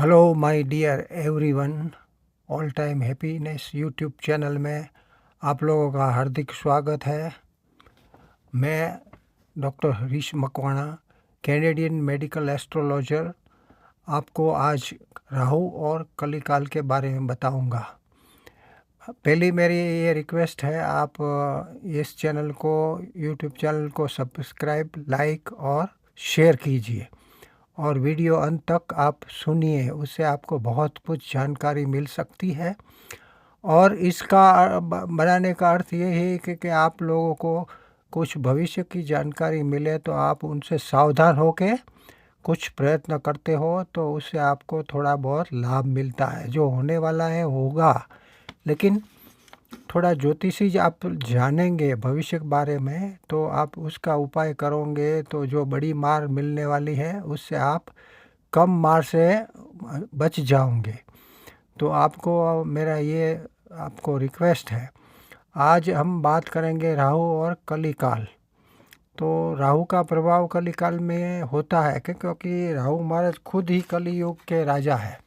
Hello my dear everyone, all time happiness YouTube channel में आप लोगों का हार्दिक स्वागत है। मैं doctor Harish Makwana, Canadian medical astrologer, आपको आज राहु और कलिकाल के बारे में बताऊंगा। पहली मेरी ये रिक्वेस्ट है, आप इस चैनल को, यूट्यूब चैनल को सब्सक्राइब, लाइक और शेयर कीजिए और वीडियो अंत तक आप सुनिए, उससे आपको बहुत कुछ जानकारी मिल सकती है। और इसका बनाने का अर्थ ये है कि आप लोगों को कुछ भविष्य की जानकारी मिले तो आप उनसे सावधान होकर कुछ प्रयत्न करते हो तो उससे आपको थोड़ा बहुत लाभ मिलता है। जो होने वाला है होगा, लेकिन थोड़ा ज्योतिषी आप जानेंगे भविष्य के बारे में तो आप उसका उपाय करोगे तो जो बड़ी मार मिलने वाली है उससे आप कम मार से बच जाओगे। तो आपको मेरा ये आपको रिक्वेस्ट है। आज हम बात करेंगे राहु और कलिकाल। तो राहु का प्रभाव कलिकाल में होता है क्योंकि राहु महाराज खुद ही कलियुग के राजा है,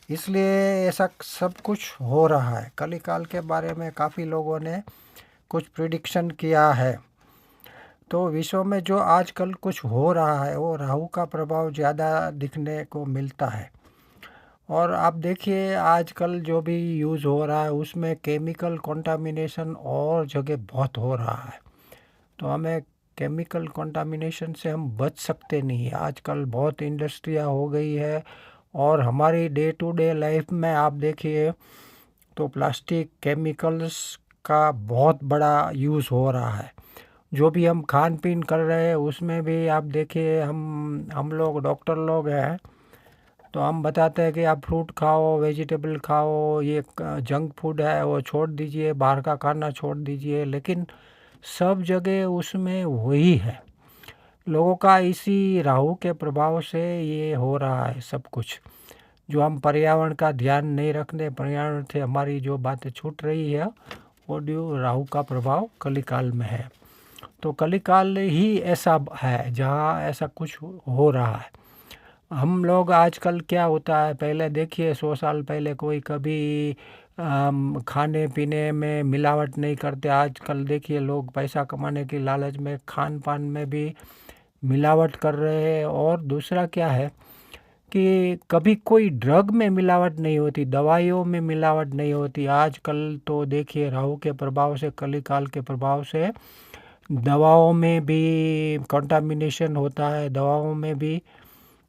इसलिए ऐसा सब कुछ हो रहा है। कलिकाल के बारे में काफ़ी लोगों ने कुछ प्रिडिक्शन किया है। तो विश्व में जो आजकल कुछ हो रहा है वो राहु का प्रभाव ज़्यादा दिखने को मिलता है। और आप देखिए आजकल जो भी यूज़ हो रहा है उसमें केमिकल कंटामिनेशन और जगह बहुत हो रहा है। तो हमें केमिकल कंटामिनेशन से हम बच सकते नहीं। आजकल बहुत इंडस्ट्रियाँ हो गई है और हमारी डे टू डे लाइफ में आप देखिए तो प्लास्टिक केमिकल्स का बहुत बड़ा यूज़ हो रहा है। जो भी हम खान पीन कर रहे हैं उसमें भी आप देखिए, हम लोग डॉक्टर लोग हैं तो हम बताते हैं कि आप फ्रूट खाओ, वेजिटेबल खाओ, ये जंक फूड है वो छोड़ दीजिए, बाहर का खाना छोड़ दीजिए, लेकिन सब जगह उसमें वही है। लोगों का इसी राहु के प्रभाव से ये हो रहा है सब कुछ। जो हम पर्यावरण का ध्यान नहीं रखते, पर्यावरण से हमारी जो बातें छूट रही है वो ड्यू राहु का प्रभाव कलिकाल में है। तो कलिकाल ही ऐसा है जहाँ ऐसा कुछ हो रहा है। हम लोग आजकल क्या होता है, पहले देखिए 100 साल पहले कोई कभी खाने पीने में मिलावट नहीं करते। आजकल देखिए लोग पैसा कमाने की लालच में खान पान में भी मिलावट कर रहे हैं। और दूसरा क्या है कि कभी कोई ड्रग में मिलावट नहीं होती, दवाइयों में मिलावट नहीं होती। आजकल तो देखिए राहु के प्रभाव से, कलिकाल के प्रभाव से दवाओं में भी कंटामिनेशन होता है। दवाओं में भी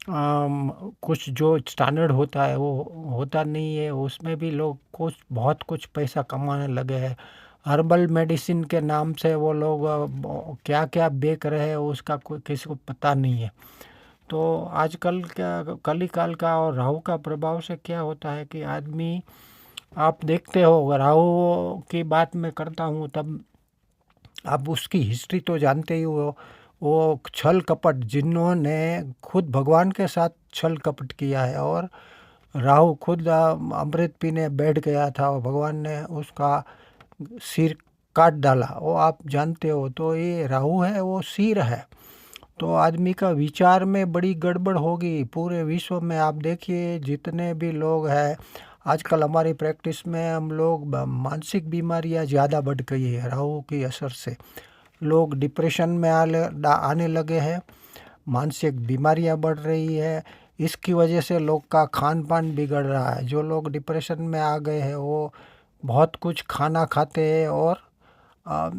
कुछ जो स्टैंडर्ड होता है वो होता नहीं है, उसमें भी लोग कुछ बहुत कुछ पैसा कमाने लगे हैं। हर्बल मेडिसिन के नाम से वो लोग क्या क्या बेच रहे हैं उसका कोई किसी को पता नहीं है। तो आजकल क्या कलिकाल का और राहु का प्रभाव से क्या होता है कि आदमी, आप देखते हो राहु की बात मैं करता हूँ तब आप उसकी हिस्ट्री तो जानते ही हो। वो छल कपट, जिन्होंने खुद भगवान के साथ छल कपट किया है, और राहु खुद अमृत पीने बैठ गया था और भगवान ने उसका सिर काट डाला, वो आप जानते हो। तो ये राहु है वो सिर है, तो आदमी का विचार में बड़ी गड़बड़ होगी। पूरे विश्व में आप देखिए जितने भी लोग हैं आजकल हमारी प्रैक्टिस में, हम लोग मानसिक बीमारियां ज़्यादा बढ़ गई है राहु की असर से। लोग डिप्रेशन में आने लगे हैं, मानसिक बीमारियां बढ़ रही है। इसकी वजह से लोग का खान पान बिगड़ रहा है। जो लोग डिप्रेशन में आ गए हैं वो बहुत कुछ खाना खाते हैं और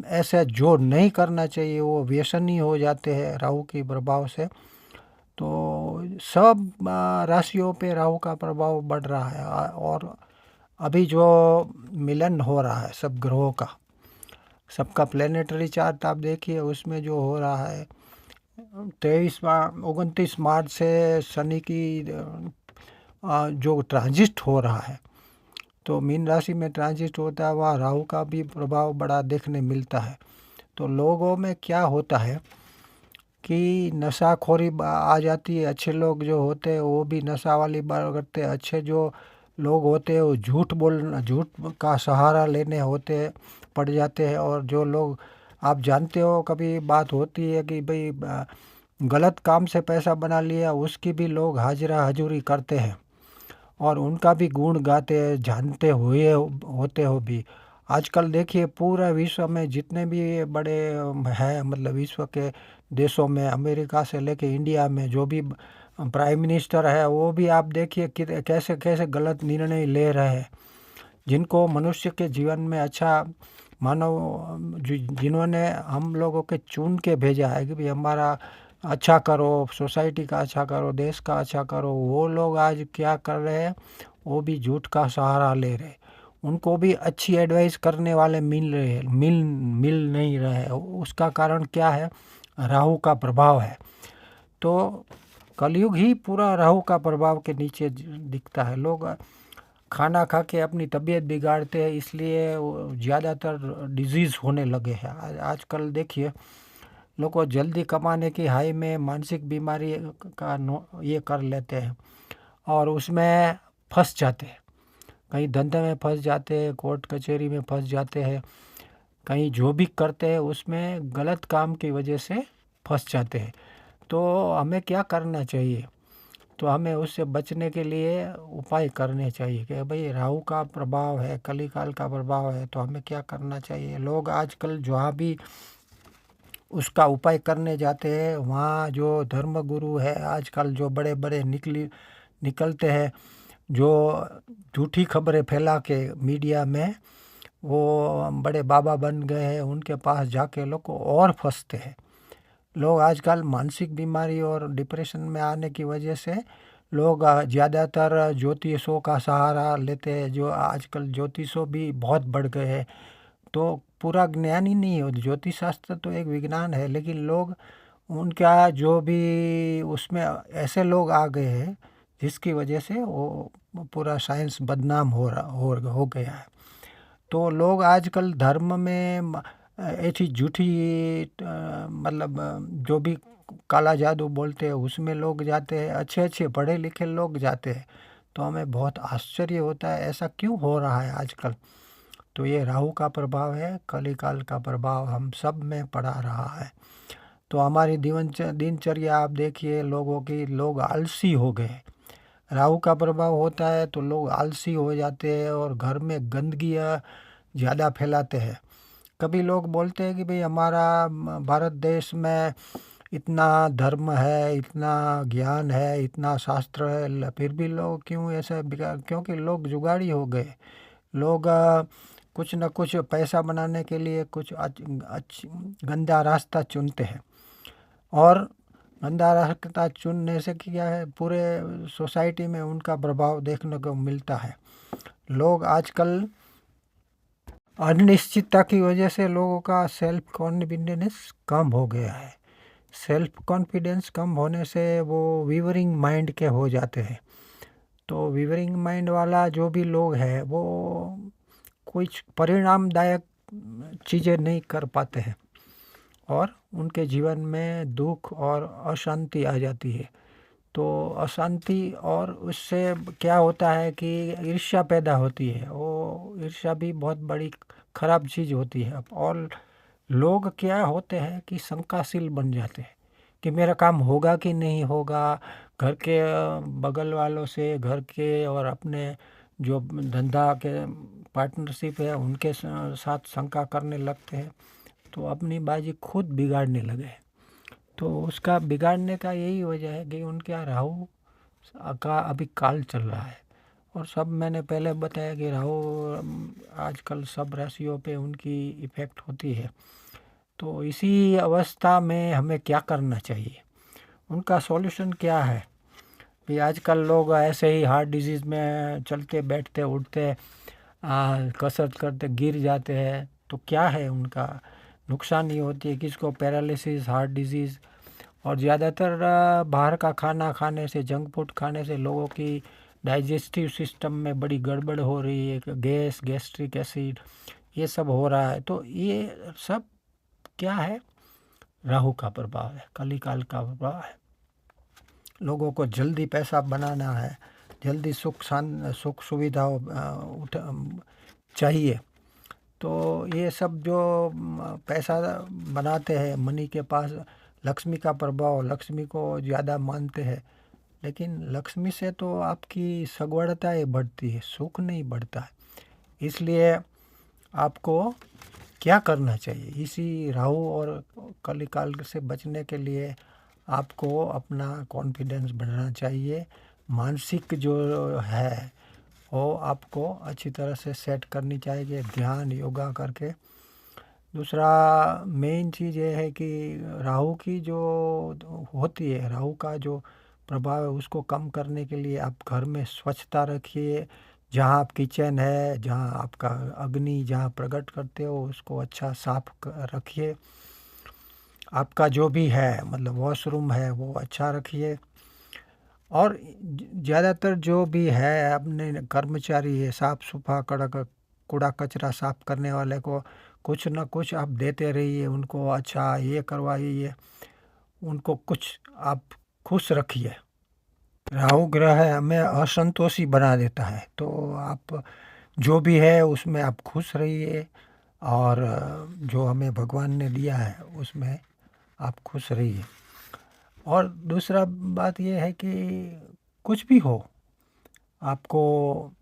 ऐसे जो नहीं करना चाहिए वो व्यसनी हो जाते हैं राहु के प्रभाव से। तो सब राशियों पे राहु का प्रभाव बढ़ रहा है। और अभी जो मिलन हो रहा है सब ग्रहों का, सबका प्लेनेटरी चार्ट आप देखिए, उसमें जो हो रहा है 29 मार्च से शनि की जो ट्रांजिट हो रहा है, तो मीन राशि में ट्रांजिट होता है, वहाँ राहु का भी प्रभाव बड़ा देखने मिलता है। तो लोगों में क्या होता है कि नशाखोरी आ जाती है। अच्छे लोग जो होते हैं वो भी नशा वाली बात करते हैं। अच्छे जो लोग होते हैं वो झूठ का सहारा लेने होते पड़ जाते हैं। और जो लोग, आप जानते हो कभी बात होती है कि भाई गलत काम से पैसा बना लिया, उसकी भी लोग हाजिरा हजूरी करते हैं। और उनका भी गुण गाते हैं, जानते हुए होते हो भी। आजकल देखिए पूरा विश्व में जितने भी बड़े हैं, मतलब विश्व के देशों में, अमेरिका से लेके इंडिया में जो भी प्राइम मिनिस्टर है, वो भी आप देखिए कि कैसे कैसे गलत निर्णय ले रहे हैं, जिनको मनुष्य के जीवन में अच्छा मानव जिन्होंने हम लोगों के चुन के भेजा है कि भाई हमारा अच्छा करो, सोसाइटी का अच्छा करो, देश का अच्छा करो, वो लोग आज क्या कर रहे हैं, वो भी झूठ का सहारा ले रहे। उनको भी अच्छी एडवाइस करने वाले मिल नहीं रहे। उसका कारण क्या है? राहु का प्रभाव है। तो कलयुग ही पूरा राहु का प्रभाव के नीचे दिखता है। लोग खाना खा के अपनी तबीयत बिगाड़ते हैं, इसलिए ज़्यादातर डिजीज़ होने लगे हैं। आजकल देखिए लोग जल्दी कमाने की हाई में मानसिक बीमारी का ये कर लेते हैं और उसमें फंस जाते हैं। कहीं धंधे में फंस जाते हैं, कोर्ट कचहरी में फंस जाते हैं, कहीं जो भी करते हैं उसमें गलत काम की वजह से फंस जाते हैं। तो हमें क्या करना चाहिए? तो हमें उससे बचने के लिए उपाय करने चाहिए कि भाई राहु का प्रभाव है, कलिकाल का प्रभाव है, तो हमें क्या करना चाहिए। लोग आजकल जहाँ भी उसका उपाय करने जाते हैं, वहाँ जो धर्मगुरु है आजकल जो बड़े बड़े निकलते हैं, जो झूठी खबरें फैला के मीडिया में, वो बड़े बाबा बन गए हैं, उनके पास जाके लोग और फंसते हैं। लोग आजकल मानसिक बीमारी और डिप्रेशन में आने की वजह से लोग ज़्यादातर ज्योतिषों का सहारा लेते हैं। जो आजकल ज्योतिषों भी बहुत बढ़ गए हैं, तो पूरा ज्ञान ही नहीं है। ज्योतिष शास्त्र तो एक विज्ञान है, लेकिन लोग उनका जो भी उसमें ऐसे लोग आ गए हैं जिसकी वजह से वो पूरा साइंस बदनाम हो गया है। तो लोग आजकल धर्म में ऐसी झूठी मतलब जो भी काला जादू बोलते हैं उसमें लोग जाते हैं, अच्छे अच्छे पढ़े लिखे लोग जाते हैं। तो हमें बहुत आश्चर्य होता है ऐसा क्यों हो रहा है आजकल। तो ये राहु का प्रभाव है, कलिकाल का प्रभाव हम सब में पड़ा रहा है। तो हमारी दिनचर्या आप देखिए लोगों की, लोग आलसी हो गए। राहु का प्रभाव होता है तो लोग आलसी हो जाते हैं और घर में गंदगियाँ ज़्यादा फैलाते हैं। कभी लोग बोलते हैं कि भाई हमारा भारत देश में इतना धर्म है, इतना ज्ञान है, इतना शास्त्र है, फिर भी लोग क्यों ऐसा क्योंकि लोग जुगाड़ी हो गए। लोग कुछ न कुछ पैसा बनाने के लिए कुछ गंदा रास्ता चुनते हैं, और गंदा रास्ता चुनने से क्या है, पूरे सोसाइटी में उनका प्रभाव देखने को मिलता है। लोग आजकल अनिश्चितता की वजह से लोगों का सेल्फ कॉन्फिडेंस कम हो गया है। सेल्फ कॉन्फिडेंस कम होने से वो वीवरिंग माइंड के हो जाते हैं। तो वीवरिंग माइंड वाला जो भी लोग है वो कुछ परिणामदायक चीज़ें नहीं कर पाते हैं और उनके जीवन में दुख और अशांति आ जाती है। तो अशांति, और उससे क्या होता है कि ईर्ष्या पैदा होती है। वो ईर्ष्या भी बहुत बड़ी खराब चीज़ होती है। और लोग क्या होते हैं कि शंकाशील बन जाते हैं कि मेरा काम होगा कि नहीं होगा। घर के बगल वालों से, घर के और अपने जो धंधा के पार्टनरशिप है उनके साथ शंका करने लगते हैं, तो अपनी बाजी खुद बिगाड़ने लगे। तो उसका बिगाड़ने का यही वजह है कि उनके राहु का अभी काल चल रहा है। और सब मैंने पहले बताया कि राहु आजकल सब राशियों पे उनकी इफ़ेक्ट होती है। तो इसी अवस्था में हमें क्या करना चाहिए, उनका सॉल्यूशन क्या है? भी आजकल लोग ऐसे ही हार्ट डिजीज़ में चलते बैठते उठते कसरत करते गिर जाते हैं, तो क्या है उनका नुकसान ही होती है। किसको पैरालिसिस, हार्ट डिजीज़, और ज़्यादातर बाहर का खाना खाने से, जंक फूड खाने से लोगों की डाइजेस्टिव सिस्टम में बड़ी गड़बड़ हो रही है। गैस, गैस्ट्रिक एसिड, ये सब हो रहा है। तो ये सब क्या है? राहु का प्रभाव है, कलिकाल का प्रभाव है। लोगों को जल्दी पैसा बनाना है, जल्दी सुख सुविधाओं चाहिए। तो ये सब जो पैसा बनाते हैं, मनी के पास लक्ष्मी का प्रभाव, लक्ष्मी को ज़्यादा मानते हैं, लेकिन लक्ष्मी से तो आपकी सगवड़ताएँ बढ़ती है, सुख नहीं बढ़ता है। इसलिए आपको क्या करना चाहिए? इसी राहु और कलिकाल से बचने के लिए आपको अपना कॉन्फिडेंस बढ़ाना चाहिए। मानसिक जो है वो आपको अच्छी तरह से सेट करनी चाहिए, ध्यान योगा करके। दूसरा मेन चीज़ ये है कि राहु की जो होती है, राहु का जो प्रभाव है उसको कम करने के लिए आप घर में स्वच्छता रखिए। जहाँ आप किचन है, जहाँ आपका अग्नि जहाँ प्रकट करते हो उसको अच्छा साफ रखिए। आपका जो भी है मतलब वॉशरूम है वो अच्छा रखिए। और ज़्यादातर जो भी है अपने कर्मचारी है, साफ सुथरा कूड़ा कचरा साफ करने वाले को कुछ न कुछ आप देते रहिए उनको। अच्छा ये करवाइए, उनको कुछ आप खुश रखिए। राहु ग्रह हमें असंतोषी बना देता है, तो आप जो भी है उसमें आप खुश रहिए और जो हमें भगवान ने दिया है उसमें आप खुश रहिए। और दूसरा बात ये है कि कुछ भी हो, आपको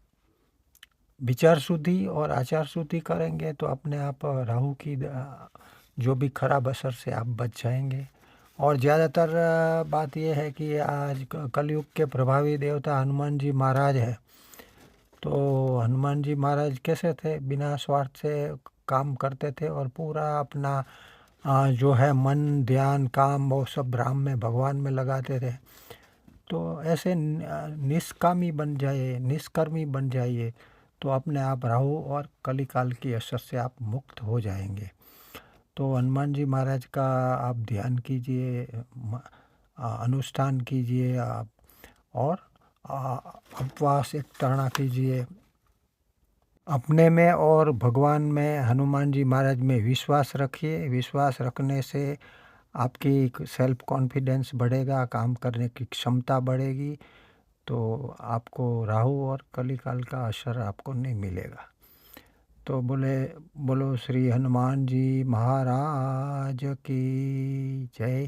विचार शुद्धि और आचार शुद्धि करेंगे तो अपने आप राहु की जो भी खराब असर से आप बच जाएंगे। और ज़्यादातर बात यह है कि आज कलयुग के प्रभावी देवता हनुमान जी महाराज है। तो हनुमान जी महाराज कैसे थे? बिना स्वार्थ से काम करते थे और पूरा अपना जो है मन ध्यान काम वो सब राम में भगवान में लगाते थे। तो ऐसे निष्कामी बन जाइए, निष्कर्मी बन जाइए, तो अपने आप राहु और कलिकाल की असर से आप मुक्त हो जाएंगे। तो हनुमान जी महाराज का आप ध्यान कीजिए, अनुष्ठान कीजिए आप, और उपवास एक टर्ना कीजिए। अपने में और भगवान में, हनुमान जी महाराज में विश्वास रखिए। विश्वास रखने से आपकी सेल्फ कॉन्फिडेंस बढ़ेगा, काम करने की क्षमता बढ़ेगी, तो आपको राहु और कलिकाल का असर आपको नहीं मिलेगा। तो बोलो श्री हनुमान जी महाराज की जय।